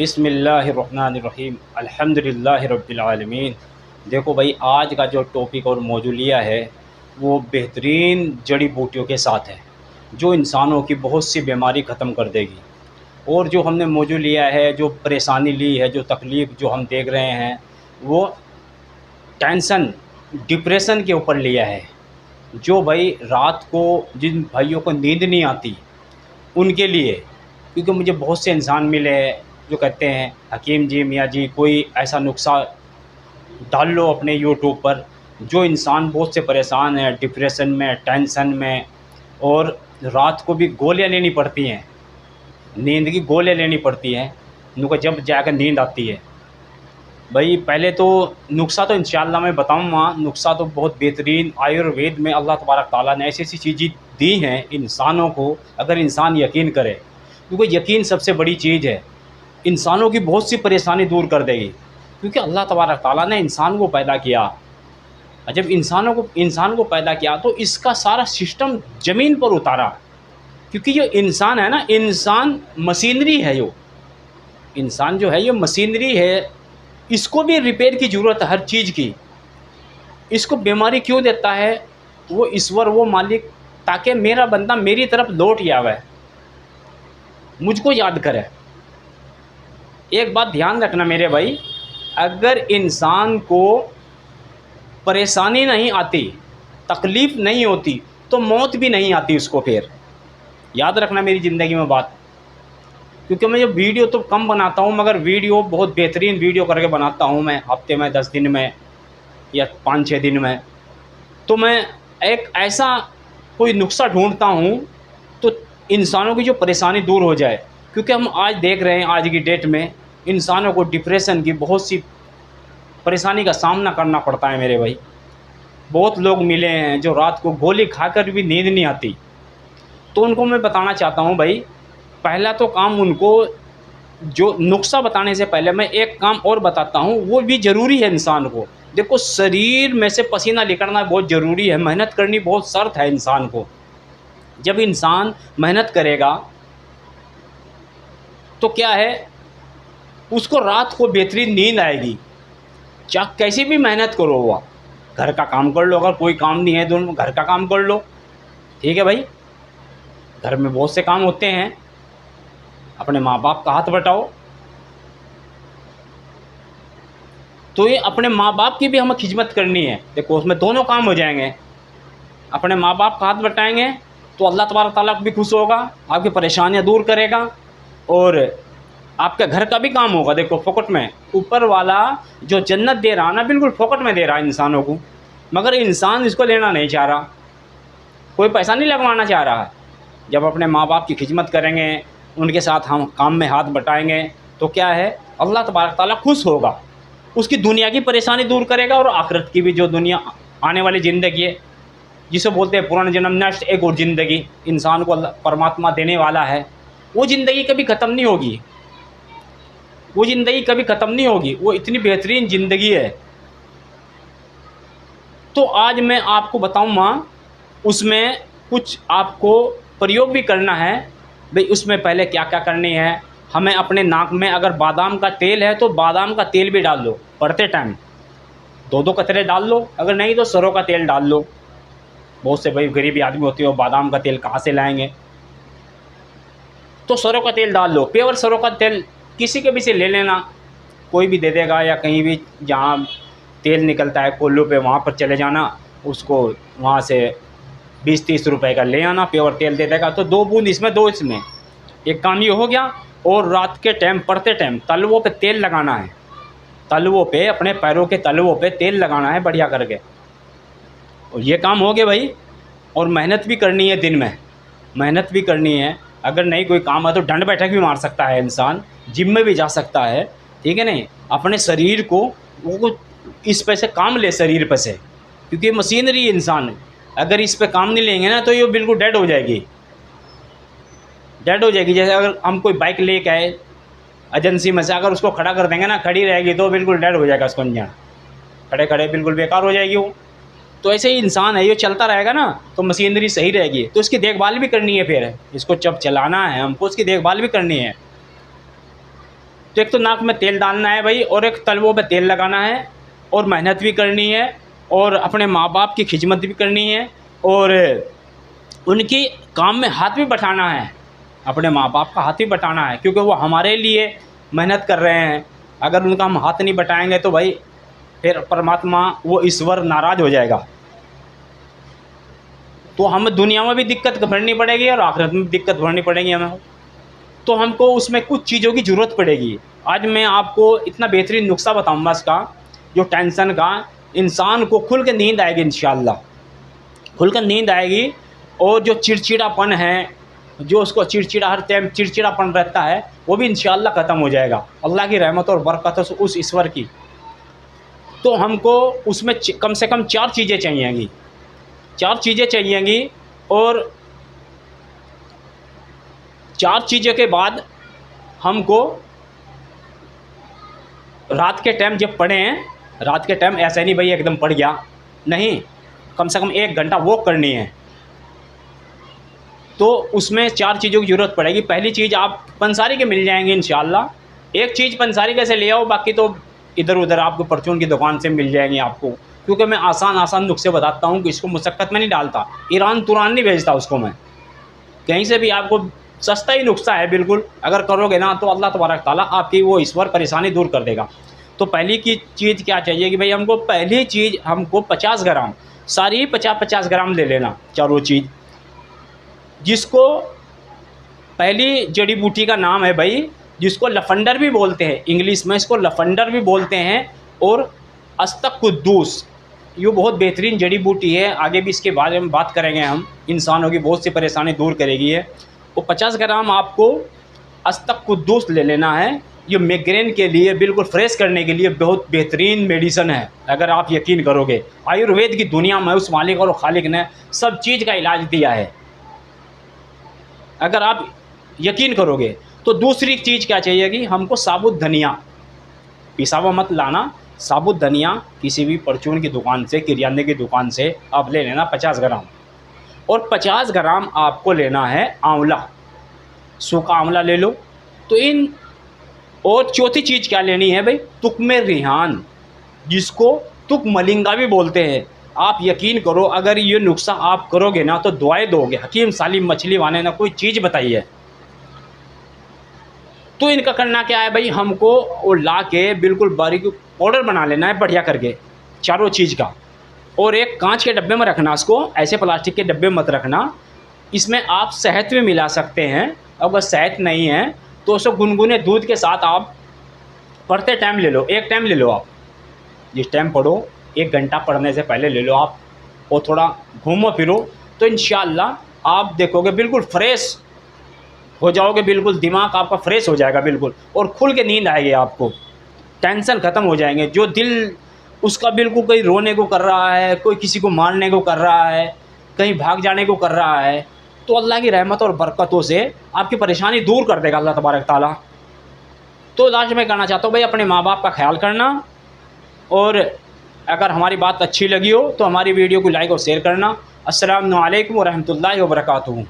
बिस्मिल्लाहिर्रहमानिर्रहीम अल्हम्दुलिल्लाहि रब्बिल आलमीन। देखो भाई, आज का जो टॉपिक और मौजू लिया है वो बेहतरीन जड़ी बूटियों के साथ है जो इंसानों की बहुत सी बीमारी ख़त्म कर देगी। और जो हमने मौजू लिया है, जो परेशानी ली है, जो तकलीफ़ जो हम देख रहे हैं, वो टेंशन, डिप्रेशन के ऊपर लिया है। जो भाई रात को जिन भाइयों को नींद नहीं आती उनके लिए, क्योंकि मुझे बहुत से इंसान मिले हैं जो कहते हैं हकीम जी, मियाँ जी, कोई ऐसा नुस्खा डाल लो अपने यूट्यूब पर। जो इंसान बहुत से परेशान है, डिप्रेशन में, टेंशन में, और रात को भी गोलियां लेनी पड़ती हैं, नींद की गोलियां लेनी पड़ती हैं उनको जब जाकर नींद आती है। भाई पहले तो नुस्खा तो इंशाअल्लाह मैं बताऊँगा, नुस्खा तो बहुत बेहतरीन आयुर्वेद में अल्लाह तबारक ताला ने ऐसी ऐसी चीज़ें दी हैं इंसानों को, अगर इंसान यकीन करे, क्योंकि यकीन सबसे बड़ी चीज़ है, इंसानों की बहुत सी परेशानी दूर कर देगी। क्योंकि अल्लाह तबारक ताला ने इंसान को पैदा किया, और जब इंसान को पैदा किया तो इसका सारा सिस्टम ज़मीन पर उतारा। क्योंकि जो इंसान है ना, इंसान मशीनरी है, जो इंसान जो है ये मशीनरी है, इसको भी रिपेयर की ज़रूरत है हर चीज़ की। इसको बीमारी क्यों देता है वो ईश्वर, वो मालिक, ताकि मेरा बंदा मेरी तरफ लौट आवे, मुझको याद करे। एक बात ध्यान रखना मेरे भाई, अगर इंसान को परेशानी नहीं आती, तकलीफ़ नहीं होती, तो मौत भी नहीं आती उसको। फिर याद रखना मेरी ज़िंदगी में बात। क्योंकि मैं ये वीडियो तो कम बनाता हूँ, मगर वीडियो बहुत बेहतरीन वीडियो करके बनाता हूँ मैं, हफ्ते में 10 दिन में या 5-6 दिन में। तो मैं एक ऐसा कोई नुस्खा ढूंढता हूँ तो इंसानों की जो परेशानी दूर हो जाए। क्योंकि हम आज देख रहे हैं, आज की डेट में इंसानों को डिप्रेशन की बहुत सी परेशानी का सामना करना पड़ता है मेरे भाई। बहुत लोग मिले हैं जो रात को गोली खाकर भी नींद नहीं आती। तो उनको मैं बताना चाहता हूँ भाई, पहला तो काम उनको, जो नुस्खा बताने से पहले मैं एक काम और बताता हूँ, वो भी ज़रूरी है इंसान को। देखो, शरीर में से पसीना निकलना बहुत ज़रूरी है, मेहनत करनी बहुत शर्त है इंसान को। जब इंसान मेहनत करेगा तो क्या है, उसको रात को बेहतरीन नींद आएगी। चाहे कैसी भी मेहनत करो, हुआ घर का काम कर लो, अगर कोई काम नहीं है तो घर का काम कर लो, ठीक है भाई। घर में बहुत से काम होते हैं, अपने माँ बाप का हाथ बटाओ। तो ये अपने माँ बाप की भी हमें खिदमत करनी है। देखो, उसमें दोनों काम हो जाएंगे। अपने माँ बाप का हाथ बटाएंगे तो अल्लाह तबारक ताला भी खुश होगा, आपकी परेशानियाँ दूर करेगा, और आपके घर का भी काम होगा। देखो, फोकट में ऊपर वाला जो जन्नत दे रहा ना, बिल्कुल फोकट में दे रहा है इंसानों को, मगर इंसान इसको लेना नहीं चाह रहा, कोई पैसा नहीं लगवाना चाह रहा है। जब अपने माँ बाप की खिदमत करेंगे, उनके साथ हम काम में हाथ बटाएंगे, तो क्या है, अल्लाह तबारक ताला खुश होगा, उसकी दुनिया की परेशानी दूर करेगा, और आखिरत की भी, जो दुनिया आने वाली ज़िंदगी है, जिसे बोलते हैं पुराना जन्म, नेक्स्ट एक और ज़िंदगी इंसान को अल्लाह परमात्मा देने वाला है, वो ज़िंदगी कभी ख़त्म नहीं होगी। वो ज़िंदगी कभी ख़त्म नहीं होगी, वो इतनी बेहतरीन ज़िंदगी है। तो आज मैं आपको बताऊँगा, उसमें कुछ आपको प्रयोग भी करना है भाई। उसमें पहले क्या क्या करनी है हमें, अपने नाक में अगर बादाम का तेल है तो बादाम का तेल भी डाल लो, पढ़ते टाइम 2-2 कतरे डाल लो, अगर नहीं तो सरों का तेल डाल लो। बहुत से भाई गरीबी आदमी होते हो, बादाम का तेल कहाँ से लाएंगे, तो सरों का तेल डाल लो। प्योर सरों का तेल किसी के भी से ले लेना, कोई भी दे देगा, या कहीं भी जहाँ तेल निकलता है कोल्लू पे, वहाँ पर चले जाना, उसको वहाँ से 20-30 रुपए का ले आना, प्योर तेल दे देगा। तो 2 बूंद इसमें, 2 इसमें, एक काम ये हो गया। और रात के टाइम, पड़ते टाइम तलवों पे तेल लगाना है, तलवों पे, अपने पैरों के तलवों पे तेल लगाना है बढ़िया करके। और ये काम हो गया भाई। और मेहनत भी करनी है, दिन में मेहनत भी करनी है। अगर नहीं कोई काम है तो डंड बैठक भी मार सकता है इंसान, जिम में भी जा सकता है, ठीक है नहीं। अपने शरीर को वो इस पे से काम ले, शरीर पे से, क्योंकि मशीनरी इंसान, अगर इस पे काम नहीं लेंगे ना तो ये बिल्कुल डेड हो जाएगी, डेड हो जाएगी। जैसे अगर हम कोई बाइक लेके आए एजेंसी में से, अगर उसको खड़ा कर देंगे ना, खड़ी रहेगी तो बिल्कुल डेड हो जाएगा उसको इंजन, खड़े खड़े बिल्कुल बेकार हो जाएगी वो। तो ऐसे ही इंसान है, ये चलता रहेगा ना तो मशीनरी सही रहेगी। तो इसकी देखभाल भी करनी है, फिर इसको जब चलाना है हमको, उसकी देखभाल भी करनी है। तो एक तो नाक में तेल डालना है भाई, और एक तलवों पे तेल लगाना है, और मेहनत भी करनी है, और अपने माँ बाप की खिदमत भी करनी है, और उनकी काम में हाथ भी बटाना है, अपने माँ बाप का हाथ भी बटाना है, क्योंकि वो हमारे लिए मेहनत कर रहे हैं। अगर उनका हम हाथ नहीं बटाएंगे तो भाई फिर परमात्मा, वो ईश्वर नाराज़ हो जाएगा। तो हमें दुनिया में भी दिक्कत भरनी पड़ेगी और आखिरत में भी दिक्कत भरनी पड़ेगी हमें। तो हमको उसमें कुछ चीज़ों की ज़रूरत पड़ेगी। आज मैं आपको इतना बेहतरीन नुस्खा बताऊँगा इसका, जो टेंशन का, इंसान को खुल के नींद आएगी इंशाअल्लाह, खुल कर नींद आएगी। और जो चिड़चिड़ापन है, जो उसको चिड़चिड़ा, हर टाइम चिड़चिड़ापन रहता है, वो भी इंशाअल्लाह ख़त्म हो जाएगा अल्लाह की रहमत और बरकत से, उस ईश्वर की। तो हमको उसमें कम से कम 4 चीज़ें चाहिएंगी, 4 चीज़ें चाहिएंगी। और 4 चीज़ों के बाद हमको रात के टाइम जब पढ़ें, रात के टाइम ऐसे नहीं भाई एकदम पढ़ गया, नहीं, कम से कम 1 घंटा वॉक करनी है। तो उसमें 4 चीज़ों की ज़रूरत पड़ेगी। पहली चीज़, आप पंसारी के मिल जाएंगे इंशाअल्लाह। एक चीज़ पंसारी के से ले आओ, बाकी तो इधर उधर आपको परचून की दुकान से मिल जाएंगी आपको, क्योंकि मैं आसान नुस्खे बताता हूँ कि इसको मुशक्क़त में नहीं डालता, ईरान तुरान नहीं भेजता उसको मैं, कहीं से भी आपको सस्ता ही नुस्खा है बिल्कुल। अगर करोगे ना तो अल्लाह तबारक ताला आपकी वो ईश्वर परेशानी दूर कर देगा। तो पहली की चीज़ क्या चाहिए कि भाई हमको, पहली चीज़ हमको 50 ग्राम, सारी 50-50 ग्राम ले लेना चारों चीज़, जिसको पहली जड़ी बूटी का नाम है भाई, जिसको लफंडर भी बोलते हैं, इंग्लिश में इसको लफंडर भी बोलते हैं, और अस्तकुद्दूस। ये बहुत बेहतरीन जड़ी बूटी है, आगे भी इसके बारे में बात करेंगे हम। इंसानों की बहुत सी परेशानी दूर करेगी ये। वो 50 ग्राम आपको अस्तकुद्दूस ले लेना है। ये माइग्रेन के लिए, बिल्कुल फ्रेश करने के लिए बहुत बेहतरीन मेडिसन है, अगर आप यकीन करोगे। आयुर्वेद की दुनिया में उस मालिक और खालिक ने सब चीज़ का इलाज दिया है, अगर आप यकीन करोगे। तो दूसरी चीज़ क्या चाहिए कि हमको साबुत धनिया, पिसा हुआ मत लाना, साबुत धनिया किसी भी परचून की दुकान से, किराने की दुकान से आप ले लेना 50 ग्राम। और 50 ग्राम आपको लेना है आंवला, सूखा आंवला ले लो। तो इन, और चौथी चीज़ क्या लेनी है भाई, तुकमे रिहान, जिसको तुक मलिंगा भी बोलते हैं। आप यकीन करो, अगर ये नुस्खा आप करोगे ना तो दुआएं दोगे। हकीम सालिम मछली वाले ने कोई चीज़ बताई है। तो इनका करना क्या है भाई, हमको वो ला के बिल्कुल बारीक पाउडर बना लेना है बढ़िया करके, चारों चीज़ का। और एक कांच के डब्बे में रखना इसको, ऐसे प्लास्टिक के डब्बे मत रखना। इसमें आप शहद भी मिला सकते हैं, अगर शहद नहीं है तो उसको गुनगुने दूध के साथ आप पढ़ते टाइम ले लो, एक टाइम ले लो आप, जिस टाइम पढ़ो 1 घंटा पढ़ने से पहले ले लो आप, और थोड़ा घूमो फिरो, तो इंशाअल्लाह आप देखोगे बिल्कुल फ्रेश हो जाओगे, बिल्कुल दिमाग आपका फ्रेश हो जाएगा बिल्कुल, और खुल के नींद आएगी आपको, टेंशन ख़त्म हो जाएंगे। जो दिल उसका बिल्कुल कोई रोने को कर रहा है, कोई किसी को मारने को कर रहा है, कहीं भाग जाने को कर रहा है, तो अल्लाह की रहमत और बरकतों से आपकी परेशानी दूर कर देगा अल्लाह तबारक ताला। तो लास्ट में कहना चाहता हूँ भाई, अपने माँ बाप का ख्याल करना, और अगर हमारी बात अच्छी लगी हो तो हमारी वीडियो को लाइक और शेयर करना। अस्सलामु अलैकुम व रहमतुल्लाहि व बरकातुहू।